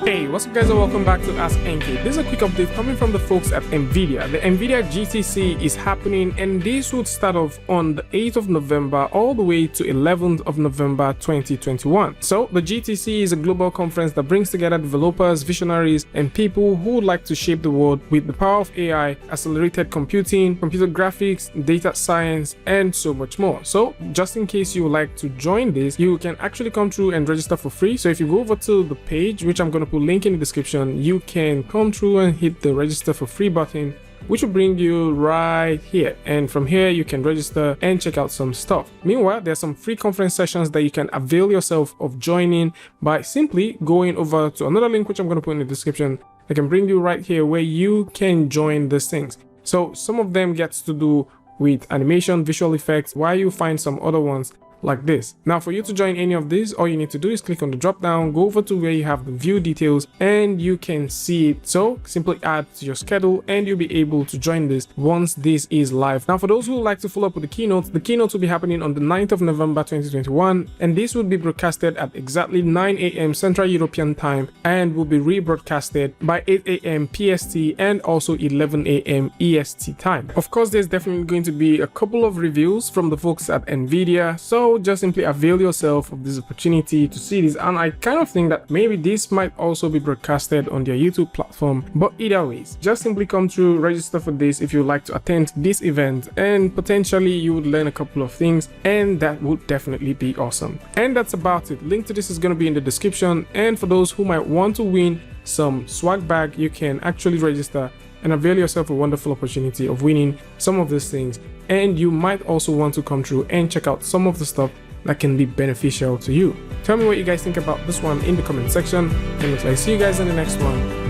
Hey, what's up guys, and welcome back to askNK. This is a quick update coming from the folks at Nvidia. The Nvidia GTC is happening, and this would start off on the 8th of November all the way to 11th of November 2021. So the GTC is a global conference that brings together developers, visionaries, and people who would like to shape the world with the power of AI, accelerated computing, computer graphics, data science, and so much more. So just in case you would like to join this, you can actually come through and register for free. So if you go over to the page, which I'm going to put link in the description, you can come through and hit the register for free button, which will bring you right here, and from here you can register and check out some stuff. Meanwhile, there's some free conference sessions that you can avail yourself of joining by simply going over to another link which I'm going to put in the description. I can bring you right here where you can join these things. So some of them gets to do with animation, visual effects, while you find some other ones like this. Now for you to join any of these, all you need to do is click on the drop down, go over to where you have the view details, and you can see it. So simply add to your schedule and you'll be able to join this once this is live. Now for those who would like to follow up with the keynote will be happening on the 9th of November 2021, and this will be broadcasted at exactly 9 AM Central European Time and will be rebroadcasted by 8 AM PST and also 11 AM EST time. Of course, there's definitely going to be a couple of reviews from the folks at Nvidia, so just simply avail yourself of this opportunity to see this, and I kind of think that maybe this might also be broadcasted on their YouTube platform. But either ways, just simply come through, register for this if you'd like to attend this event, and potentially you would learn a couple of things, and that would definitely be awesome. And that's about it. Link to this is going to be in the description, and for those who might want to win some swag bag, you can actually register and avail yourself a wonderful opportunity of winning some of these things. And you might also want to come through and check out some of the stuff that can be beneficial to you. Tell me what you guys think about this one in the comment section, and I'll see you guys in the next one.